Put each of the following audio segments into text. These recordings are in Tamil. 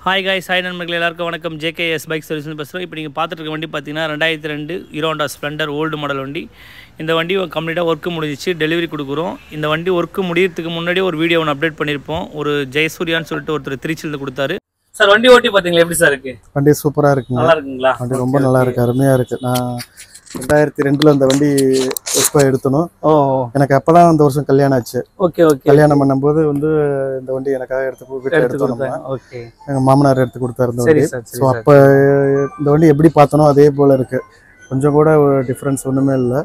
ஹாய் காய்ஸ், ஹாய் நண்பர்கள் எல்லாருக்கும் வணக்கம். ஜேகேஎஸ் பைக் சர்வீஸ்னு பேசுகிறோம். இப்போ நீங்கள் பார்த்துட்டு இருக்க வண்டி பார்த்தீங்கன்னா 2002 hero Honda Splendor old model வண்டி. இந்த வண்டி கம்ப்ளீட்டாக ஒர்க்கு முடிஞ்சிச்சு, டெலிவரி கொடுக்குறோம். இந்த வண்டி ஒர்க்கு முடியறதுக்கு முன்னாடியே ஒரு வீடியோ ஒன்று அப்டேட் பண்ணியிருப்போம். ஒரு ஜெயசூர்யான்னு சொல்லிட்டு ஒருத்தர் திருச்சியிலேருந்து கொடுத்தாரு. சார் வண்டி ஓட்டி பார்த்தீங்களா, எப்படி சார் இருக்குது? வண்டி சூப்பராக இருக்குங்க. நல்லா இருக்குங்களா? வண்டி ரொம்ப நல்லா இருக்குது, அருமையாக இருக்குது. நான் 2002 அந்த வண்டி எப்போ எடுத்தணும். எனக்கு அப்போ தான் அந்த வருஷம் கல்யாணம் ஆச்சு. Okay okay. கல்யாணம் பண்ணும்போது இந்த வண்டி எனக்காக வீட்டில் எடுத்தோம். ஓகே, எங்கள் மாமனார் எடுத்து கொடுத்தாரு இந்த வண்டி. ஸோ அப்போ இந்த வண்டி எப்படி பார்த்தனோ அதே போல் இருக்குது. கொஞ்சம் கூட ஒரு டிஃப்ரென்ஸ் ஒன்றுமே இல்லை.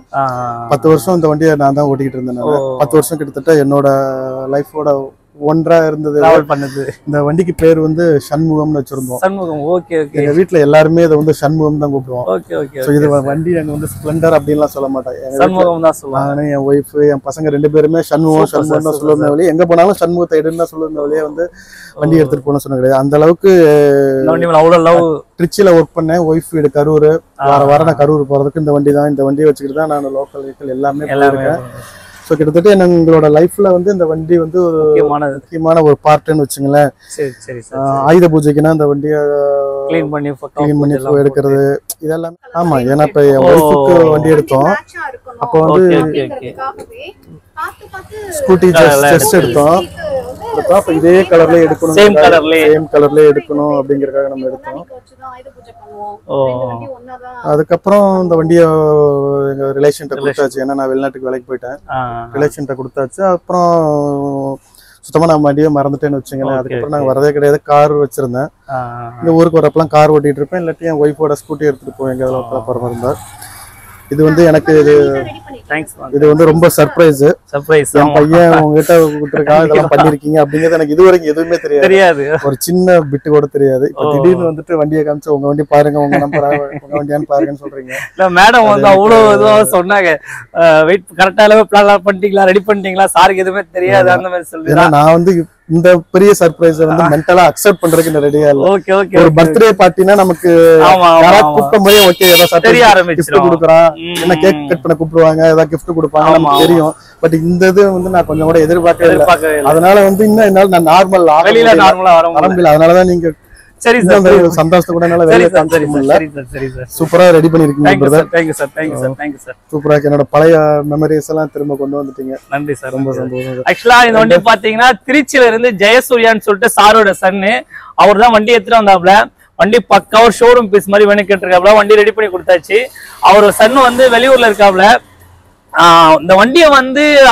10 வருஷம் இந்த வண்டியை நான் தான் ஓட்டிக்கிட்டு இருந்தேன். 10 வருஷம் கிட்டத்தட்ட என்னோட லைஃபோட ஒன்றா இருந்தது. இந்த வண்டிக்கு பேர் சண்முகம்னு வச்சிருந்தோம். சண்முகம். Okay okay. எங்க வீட்டுல எல்லாருமே இதை சண்முகம் தான் கூப்பிடுவோம். Okay okay. இது வண்டி நாங்க ஸ்ப்ளெண்டர் அப்படின்லாம் சொல்ல மாட்டோம். சண்முகம் தான் சொல்லுவாங்க. நானு, என் ஒய்ஃப், என் பசங்க 2 பேருமே சண்முகம் சண்முகம் தான் சொல்லுவேன் வழியே. எங்க போனாலும் சண்முகத்தை எடுன்னு தான் சொல்லுவேன் வழியே. வண்டி எடுத்துட்டு போன சொன்ன கிடையாது. அந்த அளவுக்கு திருச்சியில ஒர்க் பண்ணேன். ஒய்ஃப் வீடு கரூர். வாரம் நான் கரூர் போறதுக்கு இந்த வண்டி தான். இந்த வண்டியை வச்சுக்கிட்டு தான் நான் லோக்கல் வெஹிக்கிள் எல்லாமே இருக்கேன். ஸோ கிட்டத்தட்ட எங்களோட லைஃப்ல இந்த வண்டி ஒரு முக்கியமான ஒரு பார்ட்னு வச்சுங்களேன். ஆயுத பூஜைக்குன்னா இந்த வண்டியை கிளீன் பண்ணி எடுக்கிறது இதெல்லாம். ஆமா, ஏன்னா இப்ப என் ஒய்ஃபுக்கு வண்டி எடுத்தோம். அப்போ ஸ்கூட்டி ஜஸ்ட் எடுத்தோம். அப்ப இதே கலர்ல எடுக்கணும், சேம் கலர்ல எடுக்கணும் அப்படிங்கறதுக்காக நம்ம எடுத்தோம். அதுக்கப்புறம் இந்த வண்டியை எங்க ரிலேஷன்ட்ட கொடுத்தாச்சு. ஏன்னா நான் வெளிநாட்டுக்கு வேலைக்கு போயிட்டேன். ரிலேஷன்ட்ட கொடுத்தாச்சு. அப்புறம் சுத்தமா நான் வண்டியை மறந்துட்டேன்னு வச்சுங்களேன். அதுக்கப்புறம் நாங்கள் வரதே கிடையாது. கார் வச்சிருந்தேன். இந்த ஊருக்கு வரப்பெல்லாம் கார் ஓட்டிட்டு இருப்பேன். இல்லாட்டி என் ஒய்ஃபோட ஸ்கூட்டி எடுத்துட்டு போய் எங்க போற இருந்தார். இது எனக்கு இது ரொம்ப சர்ப்ரைஸ். என் பையன் உங்ககிட்ட கொடுத்துருக்கான், இதெல்லாம் பண்ணிருக்கீங்க அப்படிங்கிறது எனக்கு இதுவரைக்கும் எதுவுமே தெரியாது. ஒரு சின்ன பிட்டு கூட தெரியாது. இப்ப திடீர்னு வண்டியை காமிச்சு உங்க வண்டி பாருங்க, உங்க நம்பர் உங்க வண்டியான்னு பாருங்கன்னு சொல்றீங்க. இல்ல மேடம் அவ்வளவு இதுவா சொன்னாங்க. வெயிட் கரெக்டா பிளான் பண்ணிட்டீங்களா, ரெடி பண்ணிட்டீங்களா, சாருக்கு எதுவுமே தெரியாது அந்த மாதிரி சொல்லுங்க. நான் இந்த பெரிய சர்ப்ரைஸ் மென்டலா அக்செப்ட் பண்றதுக்கு ரெடியா இல்ல. Okay okay. ஒரு பர்த்டே பார்ட்டினா நமக்கு கூப்பிட்ட போதே ஓகே தெரிய ஆரம்பிச்சு கொடுக்குறான். என்ன கேக் கட் பண்ண கூப்பிடுவாங்க, ஏதாவது கிஃப்ட் கொடுப்பாங்க, நமக்கு தெரியும். பட் இந்த இது நான் கொஞ்சம் கூட எதிர்பார்க்கவே இல்லை. அதனால இன்னும் என்னால நான் நார்மல் ஆரம்பிக்கல. அதனாலதான் நீங்க சரி சார், சந்தோஷத்தை கூட என்னால வெளியே காமிக்க முடியல. சூப்பரா ரெடி பண்ணிருக்கீங்க brother. Thank you sir, thank you sir, thank you sir. சூப்பரா என்னோட பழைய மெமரிஸ் எல்லாம் திரும்ப கொண்டு வந்துட்டீங்க. நன்றி சார், ரொம்ப சந்தோஷம். ஆக்சுவலா இந்த வண்டி பாத்தீங்கன்னா திருச்சியில இருந்து ஜெயசூர்யான்னு சொல்லிட்டு சாரோட சன்னு, அவர் தான் வண்டி எடுத்துட்டு வந்தாப்ல. வண்டி பக்கா ஒரு ஷோரூம் பீஸ் மாதிரி வேணும் கேட்டிருக்காப்ல. வண்டி ரெடி பண்ணி கொடுத்தாச்சு. அவர் சன்னு வெளியூர்ல இருக்காப்ல. இந்த வண்டியை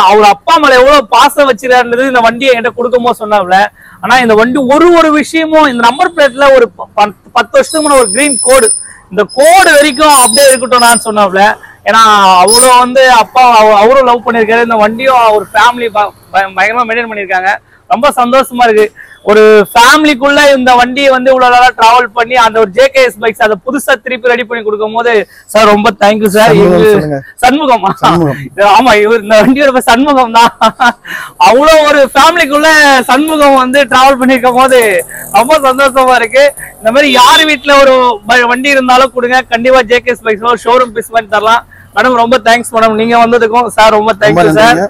அவர் அப்பா மேல எவ்வளவு பாசம் வச்சிருக்காருன்றது இந்த வண்டியை என்கிட்ட கொடுக்கும்போது சொன்னாப்ல. ஆனா இந்த வண்டி ஒரு விஷயமும், இந்த நம்பர் பிளேட்ல ஒரு 10 வருஷத்துக்கு முன்ன ஒரு கிரீன் கோடு, இந்த கோடு வரைக்கும் அப்படியே இருக்கட்டும் நான் சொன்னாப்ல. ஏன்னா அவ்வளவு அப்பா அவரும் லவ் பண்ணிருக்காரு. இந்த வண்டியும் ஒரு ஃபேமிலி பயங்கரமா மெயின்டைன் பண்ணிருக்காங்க. ரொம்ப சந்தோஷமா இருக்கு. ஒரு ஃபேமிலிக்குள்ள இந்த வண்டியை இவ்வளவு நாளா டிராவல் பண்ணி அந்த ஒரு ஜேகேஎஸ் பைக்ஸ் அதை புதுசா திருப்பி ரெடி பண்ணி கொடுக்கும் போது சார் ரொம்ப தேங்க்யூ சார். சண்முகம். ஆமா, இந்த வண்டியோட சண்முகம் தான். அவ்வளவு ஒரு ஃபேமிலிக்குள்ள சண்முகம் டிராவல் பண்ணிருக்கும் போது ரொம்ப சந்தோஷமா இருக்கு. இந்த மாதிரி யார் வீட்டுல ஒரு வண்டி இருந்தாலும் கொடுங்க, கண்டிப்பா ஜேகேஎஸ் பைக்ஸ் ஷோரூம் பீஸ் பண்ணி தரலாம். மேடம் ரொம்ப தேங்க்ஸ் மேடம், நீங்க வந்ததுக்கும் சார் ரொம்ப தேங்க்யூ சார்.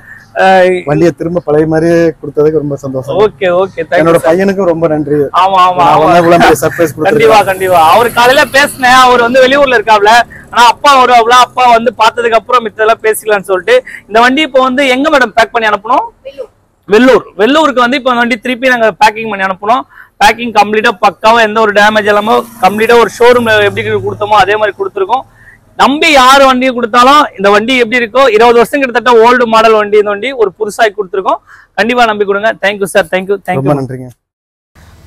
வண்டியை திரும்ப பழைய மாதிரியே கொடுத்ததுக்கு ரொம்ப சந்தோஷம். Okay okay. என்னோட பையனுக்கும் ரொம்ப நன்றி. ஆமா ஆமா, சர்ப்ரைஸ் கண்டிப்பா கண்டிப்பா. அவர் காலையில பேசினேன். அவர் வெளியூர்ல இருக்காப்ல. ஆனா அப்பா வருவாப்ல. அப்பா பார்த்ததுக்கு அப்புறம் மித்தெல்லாம் பேசிக்கலாம்னு சொல்லிட்டு இந்த வண்டி இப்போ எங்க மேடம் பேக் பண்ணி அனுப்பணும்? வெள்ளூருக்கு இப்ப வண்டி திருப்பி நாங்க பேக்கிங் பண்ணி அனுப்பணும். பேக்கிங் கம்ப்ளீட்டா பக்காவா, எந்த ஒரு டேமேஜ் இல்லாம கம்ப்ளீட்டா ஒரு ஷோரூம்ல எப்படி கொடுத்தோமோ அதே மாதிரி கொடுத்துருக்கோம். நம்பி யாரு வண்டியை கொடுத்தாலும் இந்த வண்டி எப்படி இருக்கோ, 20 வருஷம் கிட்டத்தட்ட ஓல்டு மாடல் வண்டி, இந்த வண்டி ஒரு புதுசாகி கொடுத்துருக்கோம். கண்டிப்பா நம்பி கொடுங்க. Thank you sir, thank you thank you. நன்றிங்க.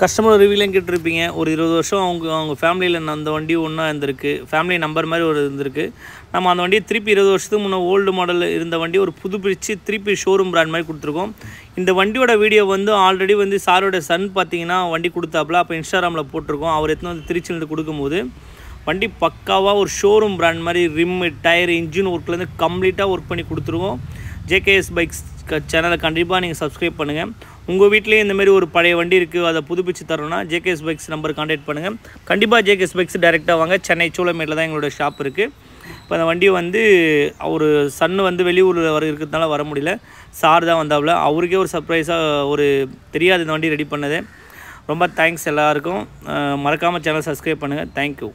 கஸ்டமர் ரிவ்யூலையும் கேட்டிருப்பீங்க. ஒரு 20 வருஷம் அவங்க ஃபேமிலியில் அந்த வண்டி ஒன்றா இருந்திருக்கு. ஃபேமிலி நம்பர் மாதிரி ஒரு இருந்திருக்கு. நம்ம அந்த வண்டியை திருப்பி 20 வருஷத்துக்கு முன்னே ஓல்டு மாடல் இருந்த வண்டி ஒரு புதுப்பிச்சு திருப்பி ஷோரூம் பிராண்ட் மாதிரி கொடுத்துருக்கோம். இந்த வண்டியோட வீடியோ ஆல்ரெடி சாரோட சன் பார்த்தீங்கன்னா வண்டி கொடுத்தாப்புல. அப்போ இன்ஸ்டாகிராமில் போட்டிருக்கோம். அவர் எடுத்துன்னு திருச்சியிலேருந்து கொடுக்கும்போது வண்டி பக்காவாக ஒரு ஷோரூம் பிராண்ட் மாதிரி ரிம்மு, டயர், இன்ஜின் ஒர்க்லேருந்து கம்ப்ளீட்டாக ஒர்க் பண்ணி கொடுத்துருவோம். ஜேகேஎஸ் பைக்ஸ் சேனலை கண்டிப்பாக நீங்கள் சப்ஸ்கிரைப் பண்ணுங்கள். உங்கள் வீட்லேயே இந்தமாரி ஒரு பழைய வண்டி இருக்குது, அதை புதுப்பிச்சு தரோன்னா ஜேகேஎஸ் பைக்ஸ் நம்பர் கான்டாக்ட் பண்ணுங்கள். கண்டிப்பாக ஜேகேஎஸ் பைக்ஸ் டேரெக்டாக வாங்க. சென்னை சூளமேட்டில் தான் எங்களோட ஷாப் இருக்குது. இப்போ அந்த வண்டி அவர் சன்னு வெளியூரில் இருக்கிறதுனால வர முடியல. சார் தான் வந்தாப்புல. அவருக்கே ஒரு சர்ப்ரைஸாக ஒரு தெரியாது இந்த வண்டி ரெடி பண்ணது. ரொம்ப தேங்க்ஸ் எல்லாருக்கும். மறக்காமல் சேனல் சப்ஸ்கிரைப் பண்ணுங்கள். தேங்க்யூ.